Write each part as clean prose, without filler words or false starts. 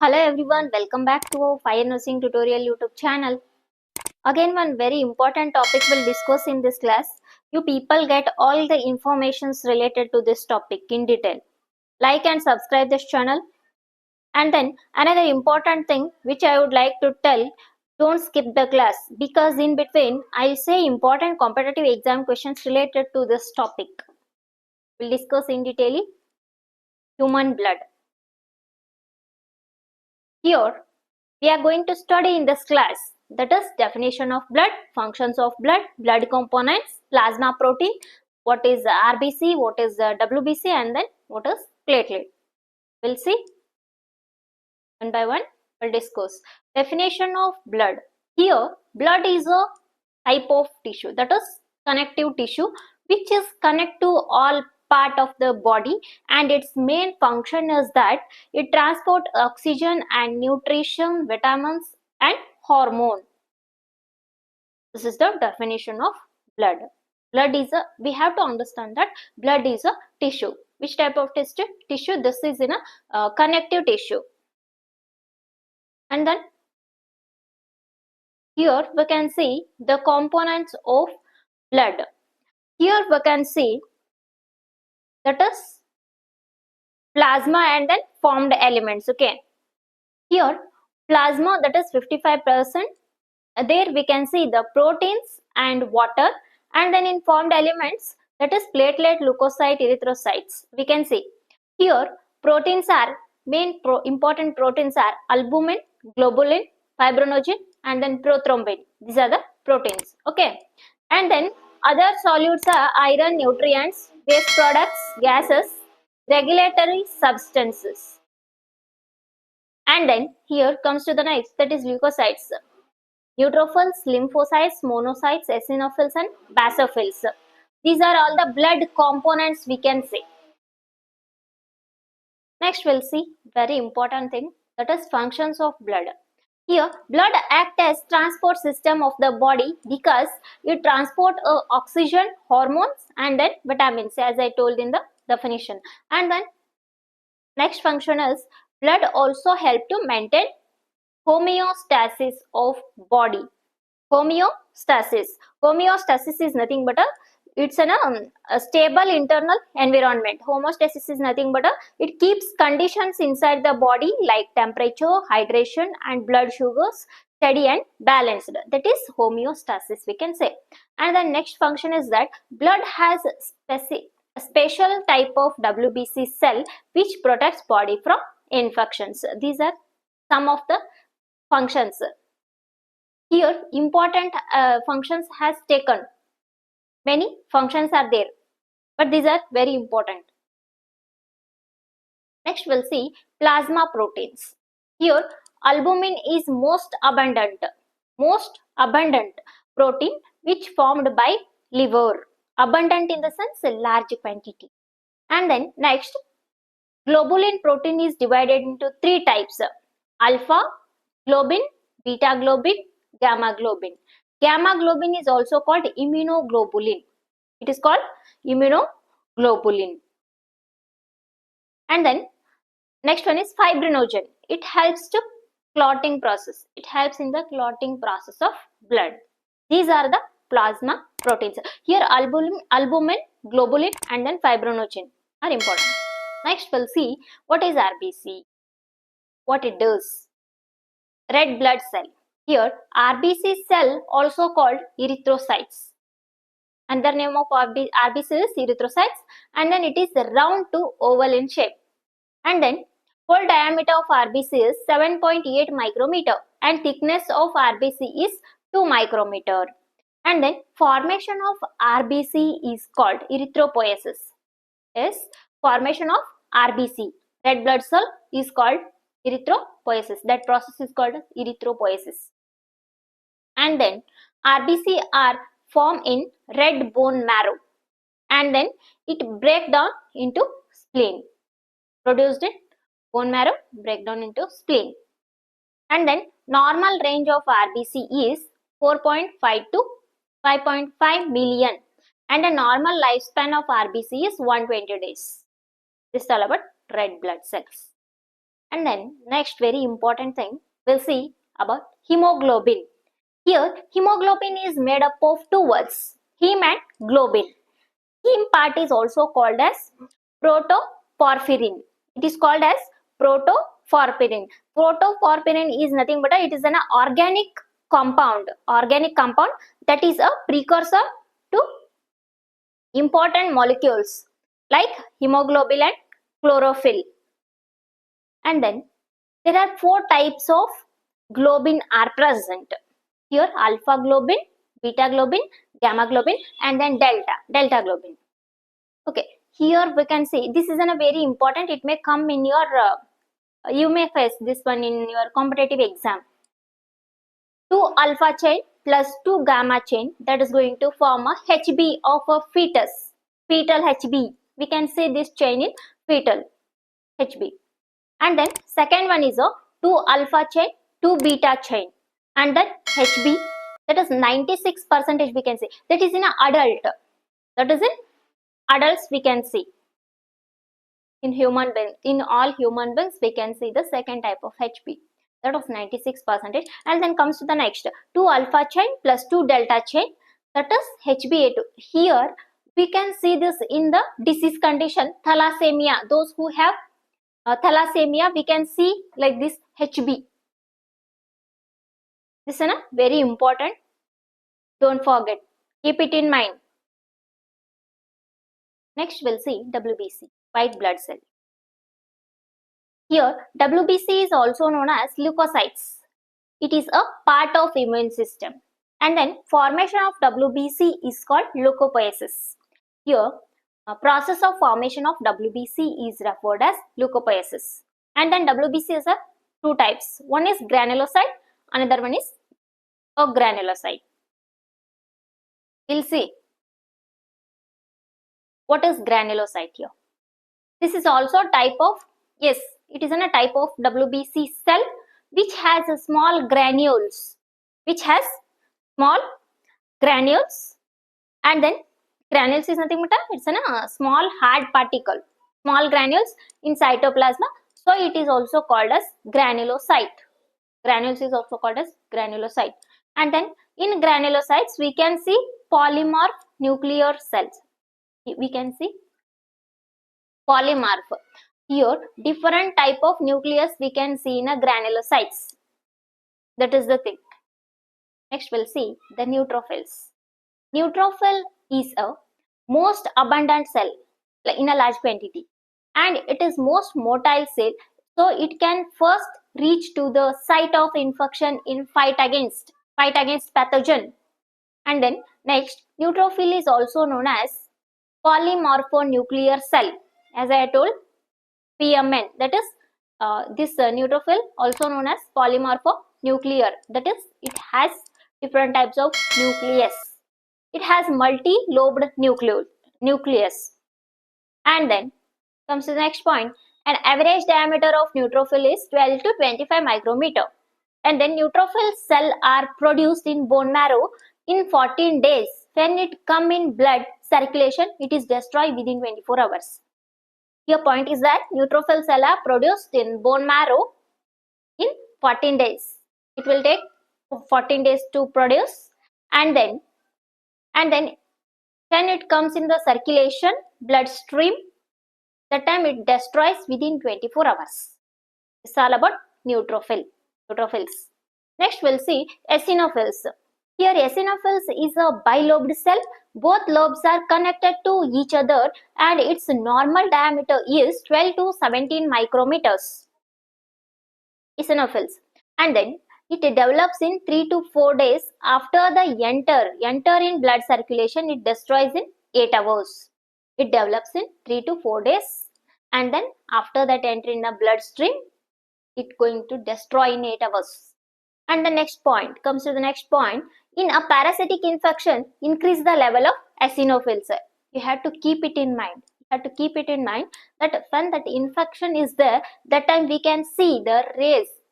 Hello everyone, welcome back to our Fire Nursing Tutorial YouTube channel. Again, one very important topic we'll discuss in this class. You people get all the informations related to this topic in detail. Like and subscribe this channel. And then another important thing which I would like to tell, don't skip the class because in between I'll say important competitive exam questions related to this topic. We'll discuss in detail human blood. Here we are going to study in this class, that is definition of blood, functions of blood, blood components, plasma protein, what is the RBC, what is the WBC, and then what is platelet. We'll see one by one. We'll discuss definition of blood. Here blood is a type of tissue, that is connective tissue, which is connect to all part of the body, and its main function is that it transport oxygen and nutrition, vitamins and hormone. This is the definition of blood. Blood is a, we have to understand that blood is a tissue. Which type of tissue? This is in a connective tissue. And then here we can see the components of blood. Here we can see that is plasma and then formed elements. Okay, here plasma, that is 55%. There we can see the proteins and water, and then in formed elements, that is platelet, leukocyte, erythrocytes. We can see here proteins are important proteins are albumin, globulin, fibrinogen, and then prothrombin. These are the proteins. Okay, and then other solutes are iron, nutrients, waste products, gases, regulatory substances. And then here comes to the next, that is leukocytes, neutrophils, lymphocytes, monocytes, eosinophils and basophils. These are all the blood components we can say. Next we'll see very important thing, that is functions of blood. Here blood acts as transport system of the body because it transport oxygen, hormones and then vitamins, as I told in the definition. And then next function is blood also help to maintain homeostasis of body. Homeostasis is nothing but it's a stable internal environment. Homeostasis is nothing but it keeps conditions inside the body like temperature, hydration and blood sugars steady and balanced. That is homeostasis we can say. And the next function is that blood has a special type of WBC cell which protects body from infections. These are some of the functions. Here important functions has taken. Many functions are there, but these are very important. Next we'll see plasma proteins. Here albumin is most abundant protein which formed by liver. Abundant in the sense a large quantity. And then next globulin protein is divided into three types: alpha globin, beta globin, gamma globin. Gamma globin is also called immunoglobulin. It is called immunoglobulin. And then next one is fibrinogen. It helps to clotting process. It helps in the clotting process of blood. These are the plasma proteins. Here albumin, globulin and then fibrinogen are important. Next we'll see what is RBC, what it does. Red blood cell. Here RBC cell also called erythrocytes. Another name of RBC is erythrocytes, and then it is round to oval in shape. And then whole diameter of RBC is 7.8 micrometer and thickness of RBC is 2 micrometer. And then formation of RBC is called erythropoiesis. Yes, formation of RBC, red blood cell, is called erythropoiesis. That process is called erythropoiesis. And then RBC are formed in red bone marrow, and then it break down into spleen. Produced in bone marrow, break down into spleen. And then normal range of RBC is 4.5 to 5.5 million, and a normal lifespan of RBC is 120 days. This is all about red blood cells. And then next very important thing, we'll see about hemoglobin. Here hemoglobin is made up of two words, heme and globin. Heme part is also called as protoporphyrin. It is called as protoporphyrin. Protoporphyrin is nothing but it is an organic compound that is a precursor to important molecules like hemoglobin and chlorophyll. And then there are four types of globin are present. Here alpha globin, beta globin, gamma globin, and then delta globin. Okay, here we can see this is a very important. It may come in your you may face this one in your competitive exam. 2 alpha chain plus 2 gamma chain, that is going to form a HB of a fetus, fetal HB. We can see this chain in fetal HB. And then second one is a 2 alpha chain, 2 beta chain, and then HB, that is 96% we can see. That is in an adult. That is in adults we can see. In human beings, in all human beings we can see the second type of HB, that of 96%. And then comes to the next 2 alpha chain plus 2 delta chain, that is HbA2. Here we can see this in the disease condition thalassemia. Those who have thalassemia, we can see like this HB. This is very important. Don't forget. Keep it in mind. Next we'll see WBC, white blood cell. Here WBC is also known as leukocytes. It is a part of immune system. And then formation of WBC is called leukopoiesis. Here process of formation of WBC is referred as leukopoiesis. And then WBC is a two types. One is granulocyte, another one is agranulocyte. We'll see what is granulocyte here. This is also a type of, yes, it is a type of WBC cell which has a small granules, and then granules is nothing but it's a small hard particle, small granules in cytoplasma, so it is also called as granulocyte. Granules is also called as granulocyte. And then in granulocytes we can see polymorph nuclear cells. We can see polymorph. Here different type of nucleus we can see in a granulocytes. That is the thing. Next we'll see the neutrophils. Neutrophil is a most abundant cell in a large quantity, and it is most motile cell, so it can first reach to the site of infection in fight against pathogen. And then next, neutrophil is also known as polymorphonuclear cell, as I told, PMN, that is this neutrophil also known as polymorphonuclear, that is it has different types of nucleus. It has multi-lobed nucleus. And then comes to the next point, an average diameter of neutrophil is 12 to 25 micrometer. And then neutrophil cell are produced in bone marrow in 14 days. When it come in blood circulation, it is destroyed within 24 hours. Your point is that neutrophil cell are produced in bone marrow in 14 days. It will take 14 days to produce, and then when it comes in the circulation bloodstream, that time it destroys within 24 hours. It's all about neutrophils. Next we'll see eosinophils. Here eosinophils is a bilobed cell. Both lobes are connected to each other and its normal diameter is 12 to 17 micrometers. Eosinophils. And then it develops in 3 to 4 days after the enter in blood circulation. It destroys in 8 hours. It develops in 3 to 4 days, and then after that enter in the bloodstream, it going to destroy in 8 hours. And the next point comes to the next point. In a parasitic infection, increase the level of eosinophils. You have to keep it in mind. That when that infection is there, that time we can see the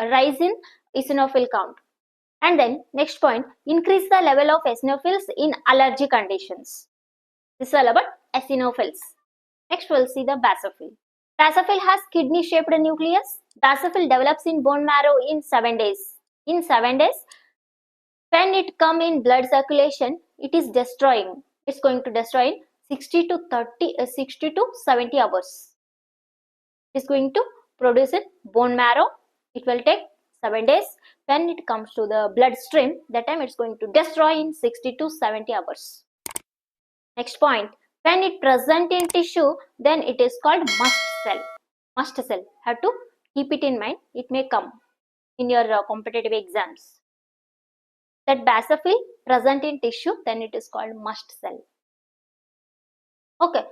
rise in eosinophil count. And then next point, increase the level of eosinophils in allergy conditions. This is all about eosinophils. Next we'll see the basophil. Basophil has kidney shaped nucleus. Basophil develops in bone marrow in 7 days. In 7 days, when it come in blood circulation, it is destroying. It's going to destroy in 60 to 70 hours. It's going to produce in bone marrow. It will take 7 days. When it comes to the bloodstream, that time it's going to destroy in 60 to 70 hours. Next point, when it present in tissue, then it is called must cell. Must cell. Have to keep it in mind. It may come in your competitive exams. That basophil present in tissue, then it is called must cell. Okay.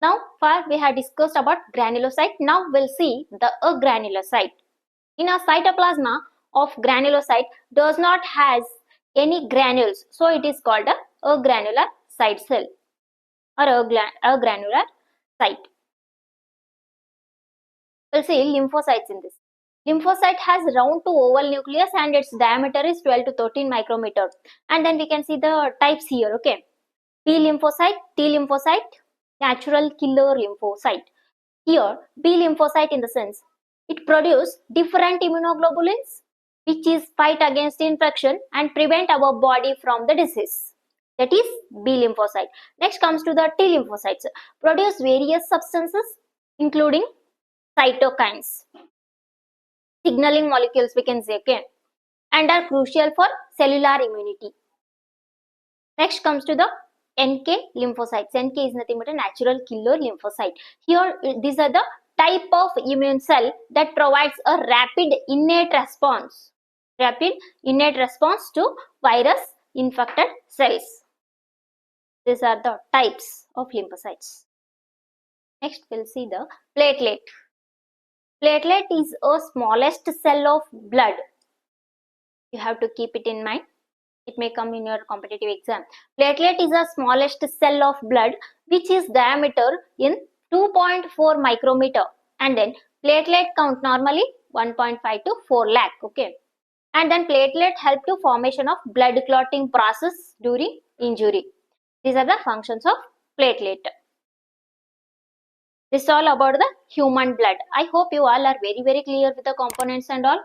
Now, far we have discussed about granulocyte. Now we'll see the agranulocyte. In a cytoplasma of granulocyte does not has any granules, so it is called a agranular cyte cell or agranular cyte. We'll see lymphocytes in this. Lymphocyte has round to oval nucleus and its diameter is 12 to 13 micrometer. And then we can see the types here. Okay, B lymphocyte, T lymphocyte, natural killer lymphocyte. Here, B lymphocyte in the sense it produces different immunoglobulins which is fight against infection and prevent our body from the disease. That is B lymphocyte. Next comes to the T lymphocytes. Produce various substances including cytokines, signaling molecules we can say, okay, and are crucial for cellular immunity. Next comes to the NK lymphocytes. NK is nothing but a natural killer lymphocyte. Here these are the type of immune cell that provides a rapid innate response to virus infected cells. These are the types of lymphocytes. Next we'll see the platelet. Platelet is a smallest cell of blood. You have to keep it in mind. It may come in your competitive exam. Platelet is a smallest cell of blood which is diameter in 2.4 micrometer, and then platelet count normally 1.5 to 4 lakh. Okay, and then platelet help to formation of blood clotting process during injury. These are the functions of platelet. This is all about the human blood. I hope you all are very clear with the components and all.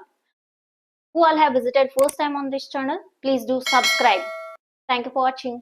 Who all have visited first time on this channel, please do subscribe. Thank you for watching.